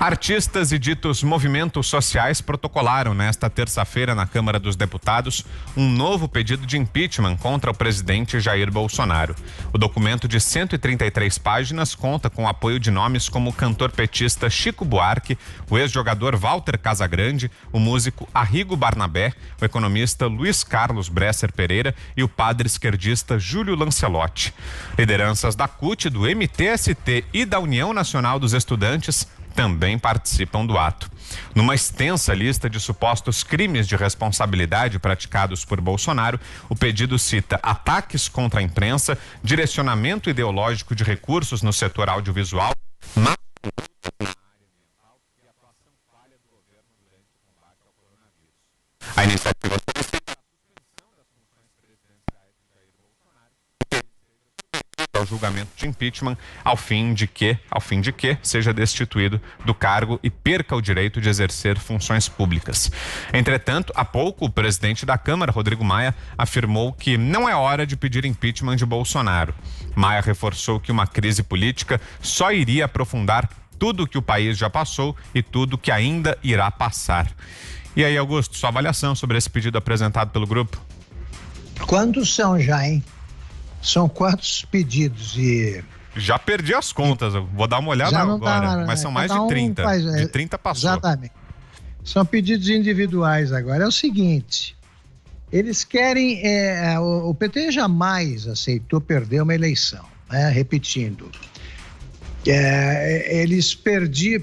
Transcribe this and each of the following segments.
Artistas e ditos movimentos sociais protocolaram nesta terça-feira na Câmara dos Deputados um novo pedido de impeachment contra o presidente Jair Bolsonaro. O documento de 133 páginas conta com o apoio de nomes como o cantor petista Chico Buarque, o ex-jogador Walter Casagrande, o músico Arrigo Barnabé, o economista Luiz Carlos Bresser Pereira e o padre esquerdista Júlio Lancelotti. Lideranças da CUT, do MTST e da União Nacional dos Estudantes também participam do ato. Numa extensa lista de supostos crimes de responsabilidade praticados por Bolsonaro, o pedido cita ataques contra a imprensa, direcionamento ideológico de recursos no setor audiovisual, má conduta na área ambiental e atuação falha do governo durante o combate ao coronavírus. A iniciativa solicita a suspensão das funções presidenciais de Jair Bolsonaro e ao julgamento de impeachment, ao fim de que seja destituído do cargo e perca o direito de exercer funções públicas. Entretanto, há pouco, o presidente da Câmara, Rodrigo Maia, afirmou que não é hora de pedir impeachment de Bolsonaro. Maia reforçou que uma crise política só iria aprofundar tudo o que o país já passou e tudo que ainda irá passar. E aí, Augusto, sua avaliação sobre esse pedido apresentado pelo grupo? Quantos são já, hein? São quantos pedidos? Já perdi as contas, eu vou dar uma olhada agora, mas são mais de 30. De 30 passou. Exatamente. São pedidos individuais agora. É o seguinte, eles querem... o PT jamais aceitou perder uma eleição, né? Repetindo. Eles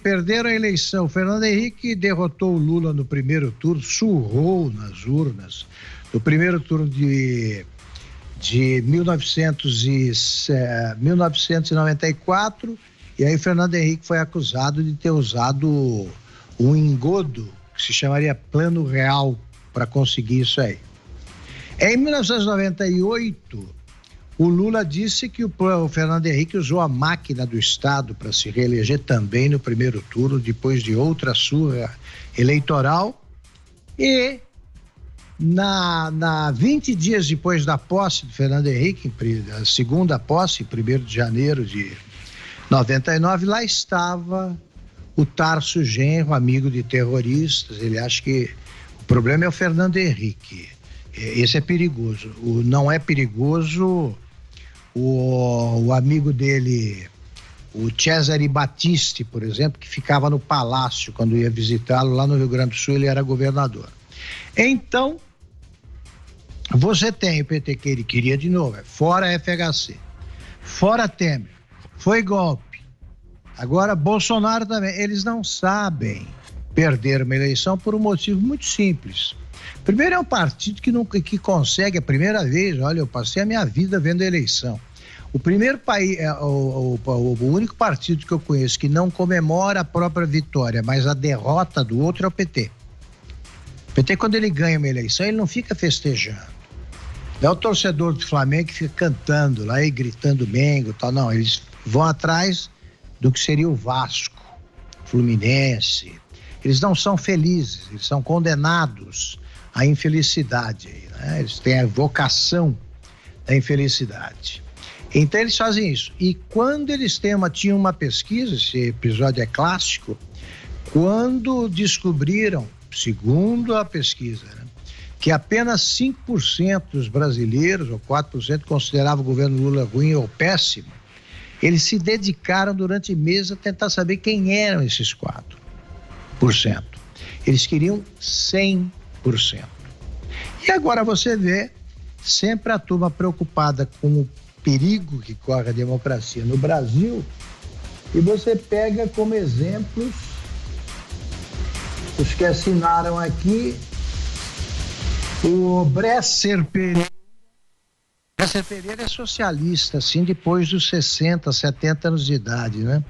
perderam a eleição. O Fernando Henrique derrotou o Lula no primeiro turno, surrou nas urnas. No primeiro turno de 1994, e aí Fernando Henrique foi acusado de ter usado um engodo que se chamaria Plano Real para conseguir isso aí. Em 1998, o Lula disse que o Fernando Henrique usou a máquina do Estado para se reeleger também no primeiro turno, depois de outra surra eleitoral, e 20 dias depois da posse do Fernando Henrique, a segunda posse, 1º de janeiro de 99, lá estava o Tarso Genro, amigo de terroristas. Ele acha que o problema é o Fernando Henrique. Esse é perigoso. Não é perigoso o amigo dele, o Cesare Battisti, por exemplo, que ficava no Palácio quando ia visitá-lo lá no Rio Grande do Sul, ele era governador. Então, você tem o PT que ele queria de novo, fora FHC, fora Temer, foi golpe. Agora Bolsonaro também. Eles não sabem perder uma eleição por um motivo muito simples. Primeiro, é um partido que consegue a primeira vez. Olha, eu passei a minha vida vendo a eleição. O primeiro país, o único partido que eu conheço que não comemora a própria vitória, mas a derrota do outro é o PT. O PT, quando ele ganha uma eleição, ele não fica festejando. Não é o torcedor do Flamengo que fica cantando lá e gritando Mengo e tal, não. Eles vão atrás do que seria o Vasco, Fluminense. Eles não são felizes, eles são condenados à infelicidade, né? Eles têm a vocação da infelicidade. Então eles fazem isso. E quando eles tinham uma pesquisa, esse episódio é clássico, quando descobriram, segundo a pesquisa, né, que apenas 5% dos brasileiros, ou 4%, consideravam o governo Lula ruim ou péssimo, eles se dedicaram durante meses a tentar saber quem eram esses 4%. Eles queriam 100%. E agora você vê sempre a turma preocupada com o perigo que corre a democracia no Brasil, e você pega como exemplos os que assinaram aqui o Bresser Pereira. Bresser Pereira é socialista, assim, depois dos 60, 70 anos de idade, né?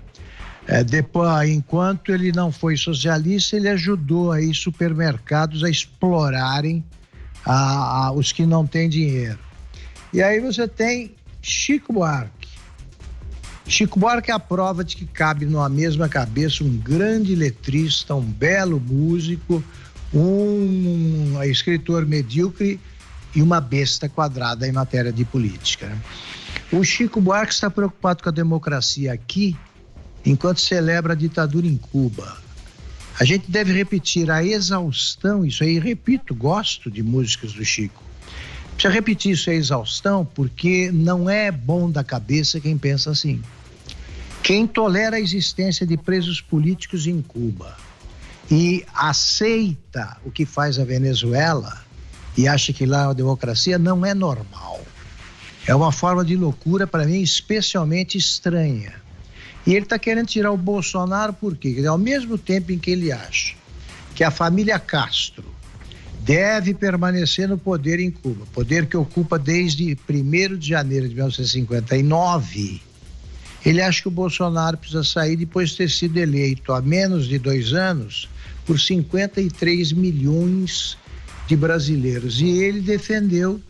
Depois, enquanto ele não foi socialista, ele ajudou aí supermercados a explorarem os que não têm dinheiro. E aí você tem Chico Buarque. Chico Buarque é a prova de que cabe numa mesma cabeça um grande letrista, um belo músico, um escritor medíocre e uma besta quadrada em matéria de política, né? O Chico Buarque está preocupado com a democracia aqui enquanto celebra a ditadura em Cuba. A gente deve repetir a exaustão, isso aí, repito, gosto de músicas do Chico. Precisa repetir isso a exaustão, porque não é bom da cabeça quem pensa assim. Quem tolera a existência de presos políticos em Cuba e aceita o que faz a Venezuela e acha que lá é uma democracia, não é normal. É uma forma de loucura, para mim, especialmente estranha. E ele está querendo tirar o Bolsonaro por quê? Quer dizer, ao mesmo tempo em que ele acha que a família Castro deve permanecer no poder em Cuba, poder que ocupa desde 1º de janeiro de 1959, ele acha que o Bolsonaro precisa sair depois de ter sido eleito há menos de 2 anos por 53 milhões de brasileiros. E ele defendeu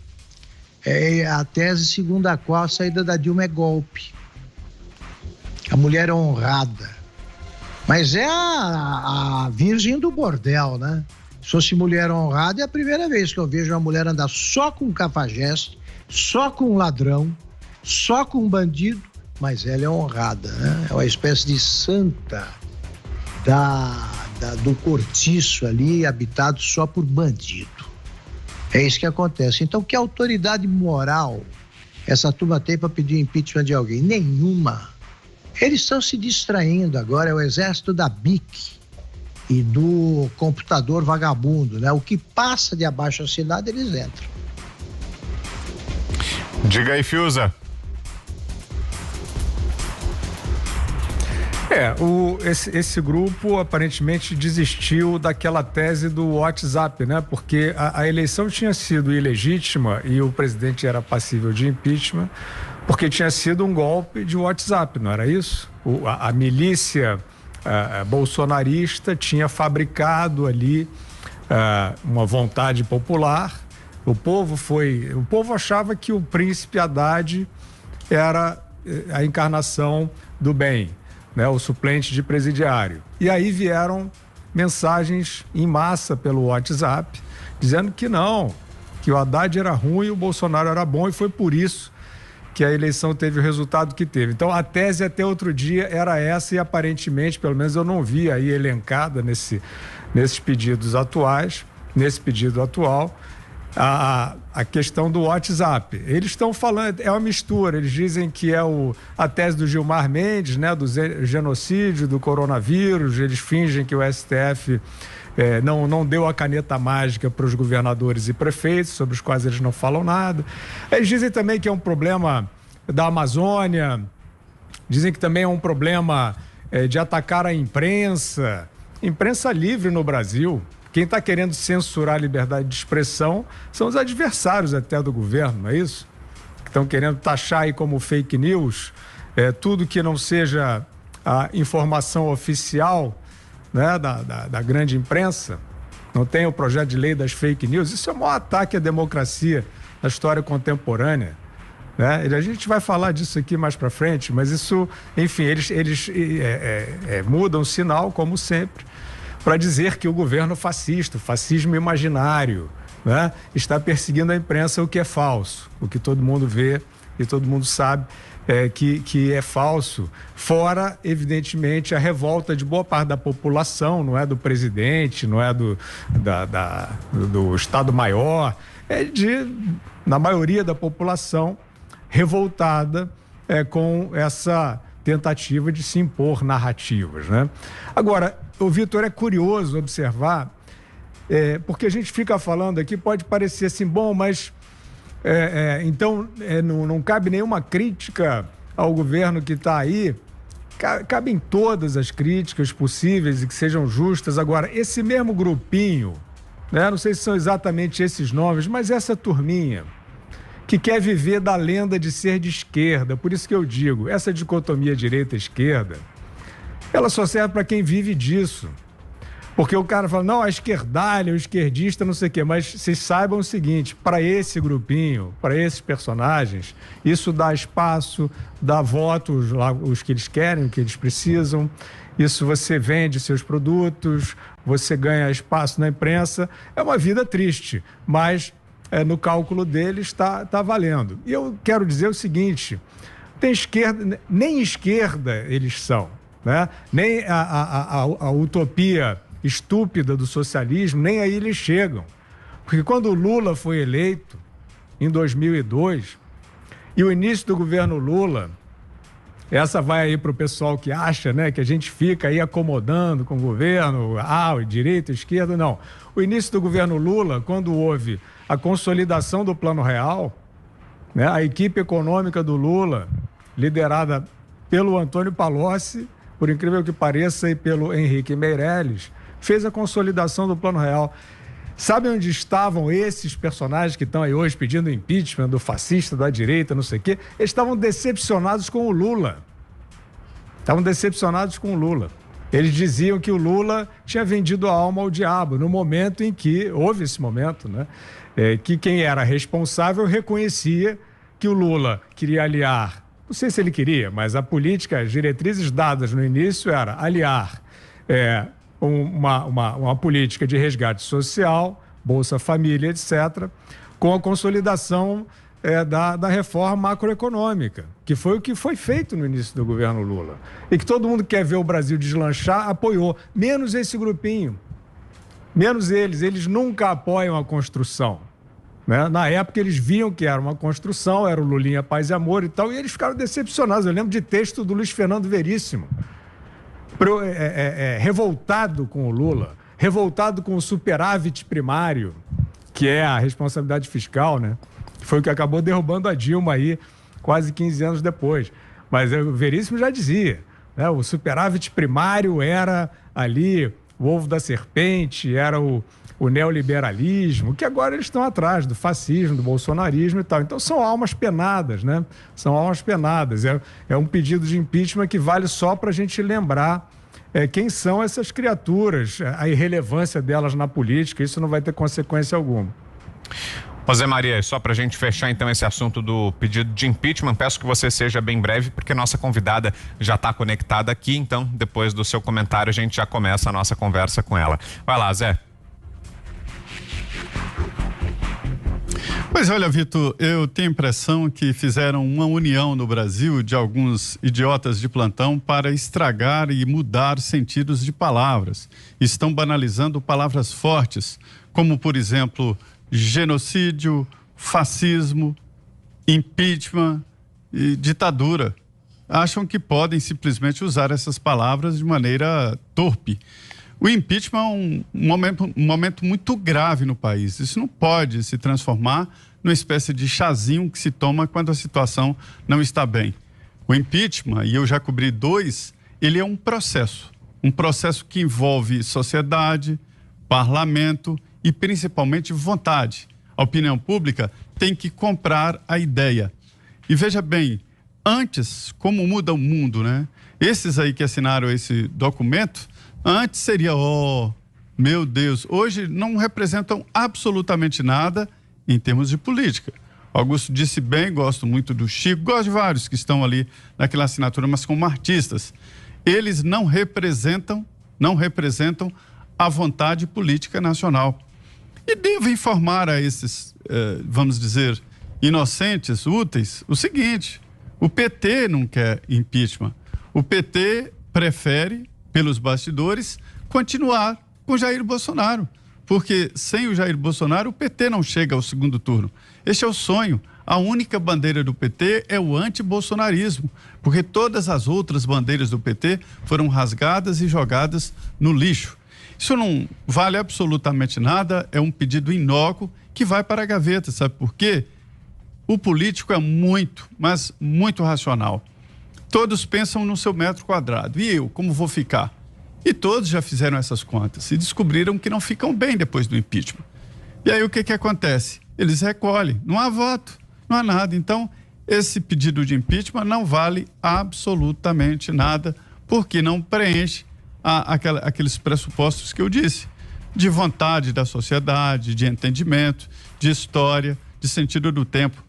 a tese segundo a qual a saída da Dilma é golpe. A mulher é honrada. Mas é a virgem do bordel, né? Se fosse mulher honrada, é a primeira vez que eu vejo uma mulher andar só com um cafajeste, só com um ladrão, só com um bandido, mas ela é honrada, né? É uma espécie de santa do cortiço ali, habitado só por bandido. É isso que acontece. Então, que autoridade moral essa turma tem para pedir impeachment de alguém? Nenhuma. Eles estão se distraindo agora, é o exército da BIC e do computador vagabundo, né? O que passa de abaixo-assinado, eles entram. Diga aí, Fiuza. Esse grupo aparentemente desistiu daquela tese do WhatsApp, né? Porque a eleição tinha sido ilegítima e o presidente era passível de impeachment porque tinha sido um golpe de WhatsApp, não era isso? A milícia bolsonarista tinha fabricado ali uma vontade popular. O povo achava que o príncipe Haddad era a encarnação do bem, né, o suplente de presidiário. E aí vieram mensagens em massa pelo WhatsApp, dizendo que não, que o Haddad era ruim e o Bolsonaro era bom, e foi por isso que a eleição teve o resultado que teve. Então, a tese até outro dia era essa, e aparentemente, pelo menos eu não vi aí elencada nesses pedidos atuais, nesse pedido atual, a questão do WhatsApp. Eles estão falando, é uma mistura, eles dizem que é a tese do Gilmar Mendes, né, do genocídio, do coronavírus, eles fingem que o STF não deu a caneta mágica para os governadores e prefeitos, sobre os quais eles não falam nada. Eles dizem também que é um problema da Amazônia, dizem que também é um problema de atacar a imprensa livre no Brasil. Quem está querendo censurar a liberdade de expressão são os adversários até do governo, não é isso? Que estão querendo taxar aí como fake news tudo que não seja a informação oficial, né, da grande imprensa. Não tem o projeto de lei das fake news. Isso é o maior ataque à democracia na história contemporânea, né? A gente vai falar disso aqui mais para frente, mas isso, enfim, eles mudam o sinal, como sempre, para dizer que o governo fascista, o fascismo imaginário, né, está perseguindo a imprensa, o que é falso, o que todo mundo vê e todo mundo sabe que é falso, fora, evidentemente, a revolta de boa parte da população, não é do presidente, não é do Estado-Maior, na maioria da população revoltada com essa tentativa de se impor narrativas, né? Agora, o Vitor, é curioso observar, porque a gente fica falando aqui, pode parecer assim, bom, mas então não cabe nenhuma crítica ao governo que está aí. Cabem todas as críticas possíveis e que sejam justas. Agora, esse mesmo grupinho, né, não sei se são exatamente esses nomes, mas essa turminha que quer viver da lenda de ser de esquerda, por isso que eu digo, essa dicotomia direita-esquerda, ela só serve para quem vive disso. Porque o cara fala, não, a esquerdalha, o esquerdista, não sei o quê, mas vocês saibam o seguinte, para esse grupinho, para esses personagens, isso dá espaço, dá votos, os que eles querem, o que eles precisam, isso você vende seus produtos, você ganha espaço na imprensa, é uma vida triste, mas no cálculo deles está valendo. E eu quero dizer o seguinte, tem esquerda, nem esquerda eles são. né? Nem a utopia estúpida do socialismo, nem aí eles chegam. Porque quando o Lula foi eleito, em 2002, e o início do governo Lula, essa vai aí para o pessoal que acha, né, que a gente fica aí acomodando com o governo, direita, esquerda, não. O início do governo Lula, quando houve a consolidação do Plano Real, né, a equipe econômica do Lula, liderada pelo Antônio Palocci, por incrível que pareça, e pelo Henrique Meirelles, fez a consolidação do Plano Real. Sabe onde estavam esses personagens que estão aí hoje pedindo impeachment do fascista, da direita, não sei o quê? Eles estavam decepcionados com o Lula. Eles diziam que o Lula tinha vendido a alma ao diabo no momento em que, houve esse momento, né? Que quem era responsável reconhecia que o Lula queria aliar, não sei se ele queria, mas a política, as diretrizes dadas no início era aliar uma política de resgate social, Bolsa Família, etc., com a consolidação da reforma macroeconômica, que foi o que foi feito no início do governo Lula. E que todo mundo que quer ver o Brasil deslanchar apoiou, menos esse grupinho. Menos eles nunca apoiam a construção. Né? Na época eles viam que era uma construção, era o Lulinha Paz e Amor e tal, e eles ficaram decepcionados. Eu lembro de texto do Luiz Fernando Veríssimo, revoltado com o Lula, revoltado com o superávit primário, que é a responsabilidade fiscal, né? Foi o que acabou derrubando a Dilma aí quase 15 anos depois. Mas o Veríssimo já dizia, né? O superávit primário era ali o ovo da serpente, era o neoliberalismo, que agora eles estão atrás do fascismo, do bolsonarismo e tal. Então são almas penadas, né? São almas penadas. É um pedido de impeachment que vale só para a gente lembrar quem são essas criaturas, a irrelevância delas na política. Isso não vai ter consequência alguma. José Maria, só para a gente fechar então esse assunto do pedido de impeachment, peço que você seja bem breve, porque nossa convidada já está conectada aqui, então depois do seu comentário a gente já começa a nossa conversa com ela. Vai lá, Zé. Pois olha, Vitor, eu tenho a impressão que fizeram uma união no Brasil de alguns idiotas de plantão para estragar e mudar sentidos de palavras. Estão banalizando palavras fortes, como, por exemplo, genocídio, fascismo, impeachment e ditadura. Acham que podem simplesmente usar essas palavras de maneira torpe. O impeachment é um momento muito grave no país. Isso não pode se transformar numa espécie de chazinho que se toma quando a situação não está bem. O impeachment, e eu já cobri 2, ele é um processo que envolve sociedade, parlamento e principalmente vontade. A opinião pública tem que comprar a ideia. E veja bem, antes, como muda o mundo, né? Esses aí que assinaram esse documento, antes seria, meu Deus, hoje não representam absolutamente nada em termos de política. Augusto disse bem, gosto muito do Chico, gosto de vários que estão ali naquela assinatura, mas como artistas. Eles não representam a vontade política nacional. E devo informar a esses, vamos dizer, inocentes, úteis, o seguinte: o PT não quer impeachment. O PT prefere, pelos bastidores, continuar com Jair Bolsonaro. Porque sem o Jair Bolsonaro, o PT não chega ao segundo turno. Este é o sonho. A única bandeira do PT é o antibolsonarismo, porque todas as outras bandeiras do PT foram rasgadas e jogadas no lixo. Isso não vale absolutamente nada, é um pedido inócuo que vai para a gaveta, sabe por quê? O político é muito, mas muito racional. Todos pensam no seu metro quadrado. E eu, como vou ficar? E todos já fizeram essas contas e descobriram que não ficam bem depois do impeachment. E aí o que acontece? Eles recolhem, não há voto, não há nada. Então, esse pedido de impeachment não vale absolutamente nada, porque não preenche aqueles pressupostos que eu disse, de vontade da sociedade, de entendimento, de história, de sentido do tempo.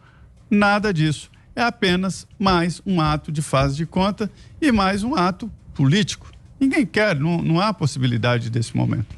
Nada disso. É apenas mais um ato de faz de conta e mais um ato político. Ninguém quer, não há possibilidade desse momento.